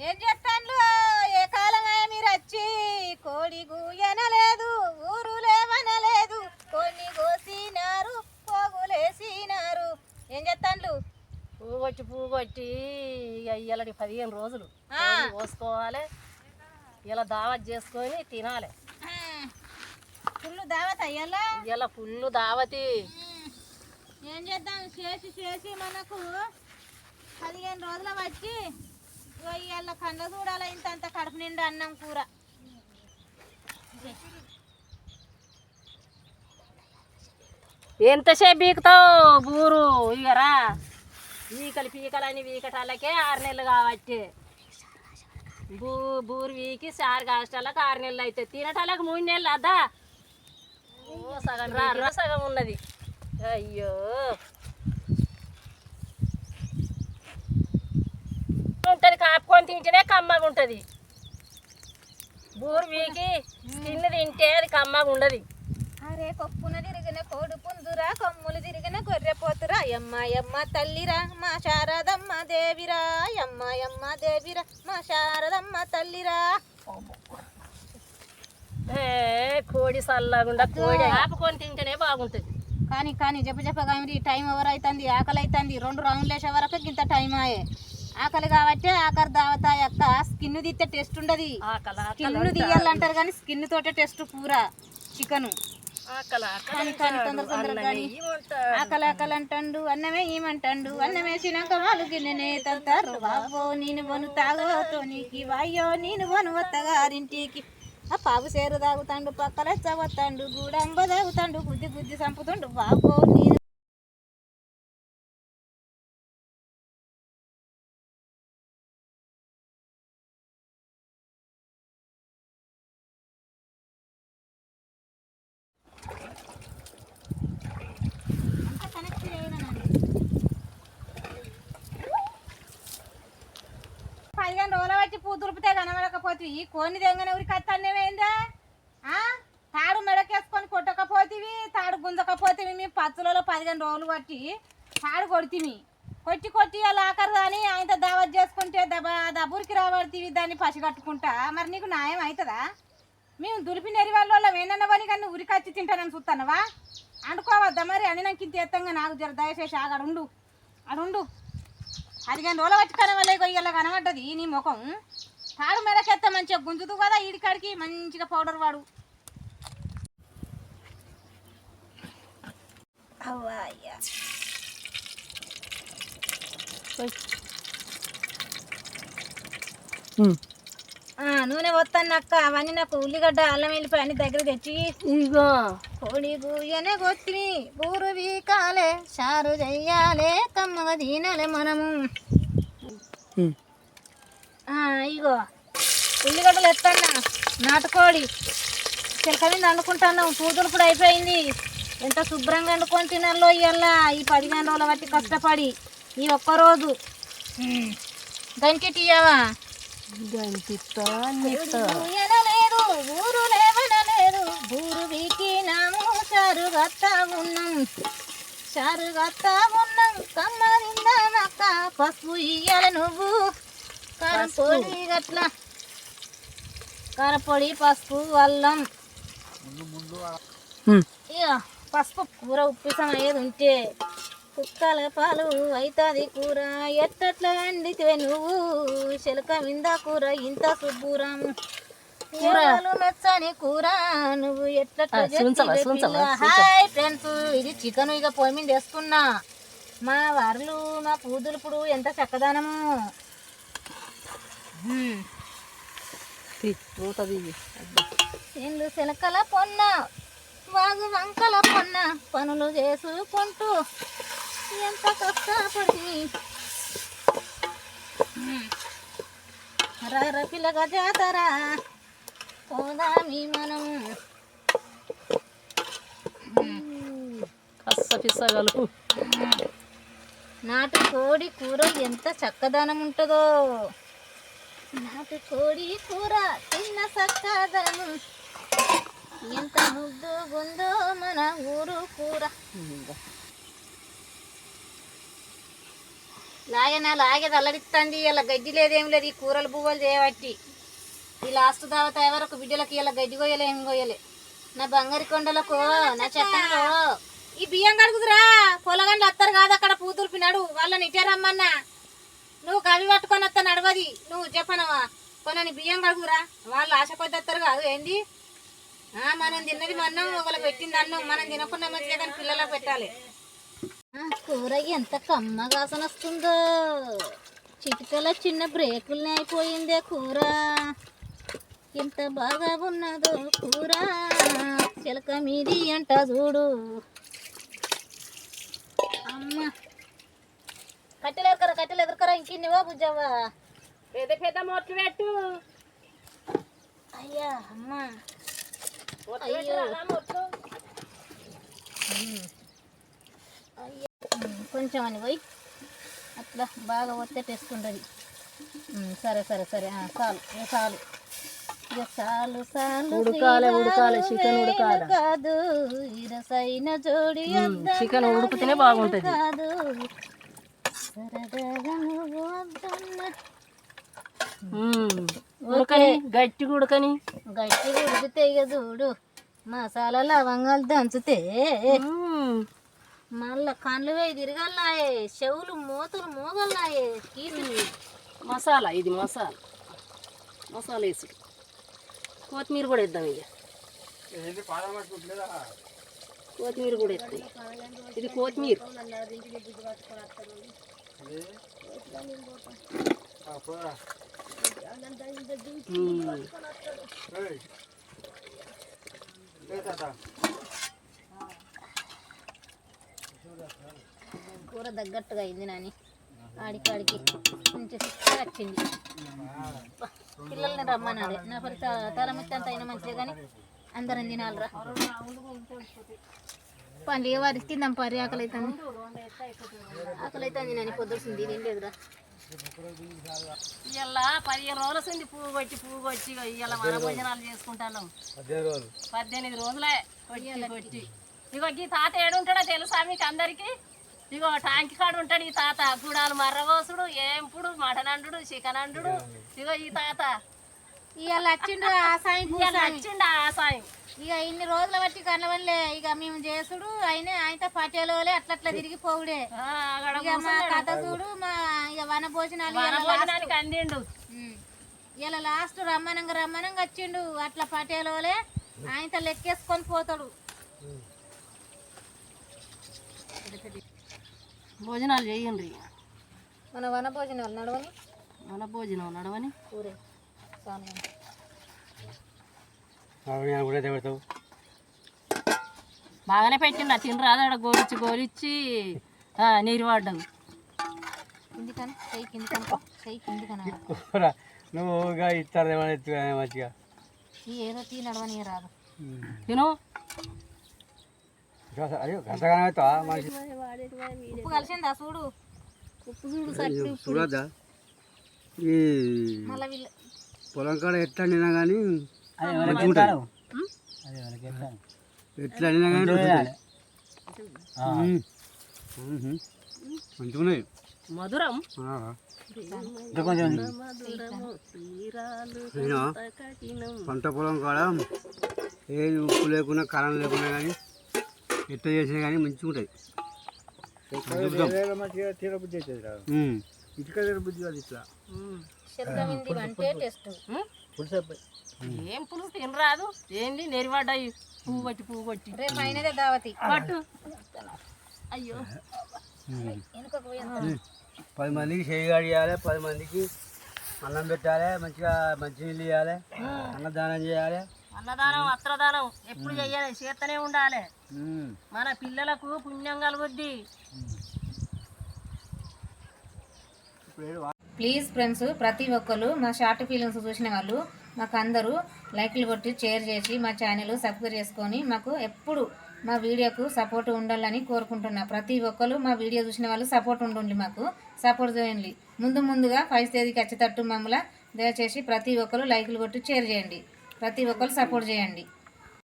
ఏం చెప్తాను ఏ కాలమే మీరు వచ్చి కోడి గూయనలేదు ఊరు లేవనలేదు కొన్ని కోసినారు పోగులేసినారు ఏం చెప్తాను పువ్వు కొట్టి ఇయ్యాల 15 రోజులు కోసుకోవాలి ఇలా దావత్ చేసుకొని తినాలి ఫుల్ దావత్ అయ్యాలా ఇలా ఫుల్ దావతి ఏం చేద్దాం చేసి చేసి మనకు 15 రోజుల వచ్చి ఇవాళ కండ చూడాలి ఇంత కడుపు నిండా అన్నం కూర ఎంతసేపు బీకుతావు బూరు ఇగరా పీకలని వీకటాలకే 6 నెలలు కాబట్టి బూరు వీకి సారు కాష్టాలకు 6 నెలలు అయితే తినటాలకు 3 నెలలు అదా సగం సగం ఉన్నది అయ్యో ఉంటుంది కాపుకొని తింటేనే కమ్మగా ఉంటుంది బూరు వీకి తిన్న తింటే అది కమ్మగా ఉండదు అరే కొప్పున తిరిగిన కోడు పుందురా కొమ్ములు తిరిగిన గొర్రెపోతురా యమ్మ తల్లిరా మా శారదమ్మ దేవిరా యమ్మ దేవిరా మా శారదమ్మ తల్లిరా కోడి సల్లగుండా కోడి ఆపుకొని తింటేనే బాగుంటుంది కానీ చెప్పగా టైం ఎవరు అవుతుంది ఆకలి అవుతుంది 2 రౌండ్లు వేసే వరకు ఇంత టైం ఆయే ఆకలి కాబట్టి ఆఖరి దావత యొక్క స్కిన్ తీస్తే టెస్ట్ ఉండదు స్కిన్ తీయాలంటారు కానీ స్కిన్ తోటే టెస్ట్ కూర చికెను తొందరగా ఆకలి అంటాడు అన్నమే ఏమంటాడు అన్నం వేసినాక వాళ్ళు గిన్నెనే తంటారు బాబో నేను బను తాగోతోనికి వాయ్యో నేను బను వత్తగారింటికి ఆ పావు సేరు తాగుతాండు పక్కల చవత్తాండు గూడంబ తాగుతాండు గుద్ది చంపుతుండు బాబో నేను దులిపితే కనబడకపోతే ఈ కోని దెంగన ఊరికి అత్తన్నేమైందా తాడు మెడకేసుకొని కొట్టకపోతేవి తాడు గుంజకపోతేవి మేము పచ్చులలో 15 రోజులు బట్టి తాడు కొట్టి అలా ఆఖరు కానీ ఆయనతో దావత్ చేసుకుంటే దబ్బురికి రాబడితీవి దాన్ని పసిగట్టుకుంటా మరి నీకు న్యాయం అవుతుందా మేము దులిపి నెరి వాళ్ళ ఏమన్నా పని కానీ ఊరికి వచ్చి తింటానని చూస్తానవా అనుకోవద్దా మరి అని నాకు ఇంత ఎత్తంగా నాకు జర దయచేసి అడుండు 15 రోజులు వచ్చి కనవలే ఇలా కనబడ్డది నీ ముఖం తాడు మెడకెత్తా మంచిగా గుంజుతూ కదా ఈడికాడికి మంచిగా పౌడర్ వాడు అవ్వయ్యా నూనె పోతానక్క అవన్నీ నాకు ఉల్లిగడ్డ అల్లం వెళ్ళిపోయి అన్ని దగ్గర తెచ్చి ఇగో కోడి గుయ్యనే కొత్తిమి బూరు వీకాలే చారు చెయ్యాలే కమ్మగా తినాలే మనము ఇగో ఉల్లిగడ్డలు ఎత్తన్నా నాటుకోడి చిలక మీద వండుకుంటున్నాం పూజలు కూడా అయిపోయింది ఎంత శుభ్రంగా వండుకొని తినాలో ఇవాళ ఈ 15 రోజుల బట్టి కష్టపడి ఈ ఒక్కరోజు దానికి తీయవా లేదు ఊరు లేవనలేదు బూరు వీకినాము చారుగత్తా ఉన్నాం కమ్మ తిందామక్క పసుపు ఇయ్యాల నువ్వు కారపొడి గట్ల కారపొడి పసుపు అల్లం ఇక పసుపు కూర ఉప్పిసం అయ్యేది ఉంటే కుక్కల పాలు అవుతుంది కూర ఎట్టట్లా వండితే నువ్వు చిలక మింద కూర ఇంత శుభ్రం కూరలు మెచ్చని కూర నువ్వు ఎట్లా హాయ్ ఫ్రెండ్స్ ఇది చికెన్ ఇక పొయ్యి మీద వేసుకున్నా మా వారులు మా పూదులుపుడు ఎంత చక్కదనము ఎందు చిలకల పొన్న వాగు వంకల పొన్న పనులు చేసుకుంటూ ఎంత కష్టపడి రా పిల్లగా జాతరా పోదామి మనం కలుపు నాటుకోడి కూర ఎంత చక్కదనం ఉంటుందో నాటుకోడి కూర చిన్న చక్కదనం ఎంత ముద్దుగుందో మన ఊరు కూర లాగే తల్లడిస్తుంది. ఇలా గడ్డి లేదేం లేదు, ఈ కూరలు పువ్వులు చేయబట్టి ఈ లాస్ట్ దావత ఎవరకు బిడ్డలకి ఇలా గడ్డి కొయ్యలే ఏం కొయ్యలే. నా బంగారు కొండలకు నా చెత్తలో ఈ బియ్యం కడుగుదురా. పొలగండ్లు వస్తారు కాదు అక్కడ పూతుర్పినాడు వాళ్ళని ఇటే రమ్మన్నా. నువ్వు కవి పట్టుకొని వస్తా నడవది, నువ్వు చెప్పనవా కొన్ని బియ్యం కడుగురా. వాళ్ళు ఆశ కొద్ది వస్తారు కాదు ఏంది. మనం తిన్నది మన్నం, ఒకళ్ళకి పెట్టింది అన్నం. మనం తినకుండా మంచిగా కానీ పిల్లలకు పెట్టాలి. కూర ఎంత కమ్మగా వాసన వస్తుందో. చిటికల చిన్న బ్రేకుల్ని అయిపోయిందే కూర. ఎంత బాగా ఉన్నదో కూర. చిలక మీది అంట చూడు. అమ్మ కట్టెలు ఎదురుకరా ఇంకిన్నివా బుజ్జవ్వా. పెద్ద పెద్ద మొట్లు పెట్టు. అయ్యా అమ్మ కొంచెం అని పోయి అట్లా బాగా వస్తే టెస్ట్ ఉండదు. సరే చాలు చాలు ఇక చాలు చాలు. ఉడకాలి చికెన్ ఉడకాలి కాదు ఇరసైన జోడి చికెన్ ఉడుకుతేనే బాగుంటుంది కాదు. సరదాగా నువ్వు వద్దన్నా ఉడకని గట్టి ఉడకని ఉడికితే ఇక చూడు మసాలా లవంగాలు దంచితే మళ్ళా కండ్లు వేయి తిరగల్లాయే, చెవులు మూతలు మోగల్లాయే. కీసులు మసాలా ఇది మసాలా వేసి కొత్తిమీర కూడా వేద్దాం. ఇక కొత్తిమీర కూడా వేస్తాయి. ఇది కొత్తిమీర. కూర తగ్గట్టుగా అయింది నాని. ఆడికాడికి మంచి వచ్చింది. పిల్లల్ని రమ్మన్నాడు. నా పరి తలమిత్తంత అయినా మంచిదే కానీ అందరం తినాలిరా. పండుగ వారికి తిందాం. పరి ఆకలి అవుతుంది నాని. పొద్దుస్తుంది తినలేదురా. ఇలా 15 రోజుల సంది పువ్వు కొచ్చి ఇలా మన భోజనాలు చేసుకుంటాను. 18 రోజులే కొట్టి. ఇగో ఈ తాత ఏడుంటాడో తెలుసా మీకు అందరికి? ఇగో టాంకి కాడు ఉంటాడు ఈ తాత. గుడాలు మర్రగోసుడు, ఏంపుడు, మటన్ అండు, చికెన్ అండు. ఇగో ఈ తాత ఇవాళ వచ్చిండు ఆసాయం. ఇక ఇన్ని రోజుల బట్టి కనవల్లే. ఇక మేము చేసుడు ఆయనతో పటేలోలే అట్లా తిరిగి పోవుడే. ఇక మా కథ చూడు. మా ఇక వన భోజనాలు అందిండు. ఇలా లాస్ట్ రమ్మనంగా వచ్చిండు. అట్లా పటేలోలే ఆయనతో లెక్కేసుకొని పోతాడు. భోజనాలు చేయండి. మన వన భోజనాలు నడవని కూరే బాగానే పెట్టిండు. తినరాదు ఆడ గోలిచ్చి నీరు పడ్డావు. నువ్వు ఇస్తారు మంచిగా ఏదో తీ నడవని రాదు. తిను. అయ్యో గంటగానే అవుతావా మనిషి? ఉప్పు కలిసిందా చూడు. చూడద్దా ఈ పొలం కాడ ఎట్లా వండినా కానీ ఎట్లా వండినా కానీ మంచిగున్నాయి. మధురం. నేను పంట పొలం కాడ ఏది ఉప్పు లేకున్నా కారం లేకున్నా కానీ ఎట్లా చేసినా కానీ మంచిగా ఉంటుంది. ఇటుక బుద్ధి కాదు ఇట్లా ఏం పులుసు తినరాదు. ఏంది నెరిపడ్డాయి పువ్వు కొట్టి రేపు అయినదే దావతి పట్టు. అయ్యో 10 మందికి చేయగాడి ఇవ్వాలి, 10 మందికి అన్నం పెట్టాలి, మంచిగా మంచినీళ్ళు ఇవ్వాలి, అన్నదానం చేయాలి. అన్నదానం అత్రదానం ఎప్పుడు చెయ్యాలి, చేస్తూనే ఉండాలి. మన పిల్లలకు పుణ్యం కలుగుద్ది. ప్లీజ్ ఫ్రెండ్స్, ప్రతి ఒక్కరు మా షార్ట్ ఫిలిమ్స్ చూసిన వాళ్ళు మాకు అందరూ లైక్లు కొట్టి షేర్ చేసి మా ఛానల్ సబ్స్క్రైబ్ చేసుకొని మాకు ఎప్పుడు మా వీడియోకు సపోర్ట్ ఉండాలని కోరుకుంటున్నా. ప్రతి ఒక్కరు మా వీడియో చూసిన వాళ్ళు సపోర్ట్ ఉండండి, మాకు సపోర్ట్ చేయండి. ముందుగా 5 తేదీకి వచ్చేటట్టు మమ్మల్ని దయచేసి ప్రతి ఒక్కరు లైక్లు కొట్టి షేర్ చేయండి. ప్రతి ఒక్కరు సపోర్ట్ చేయండి.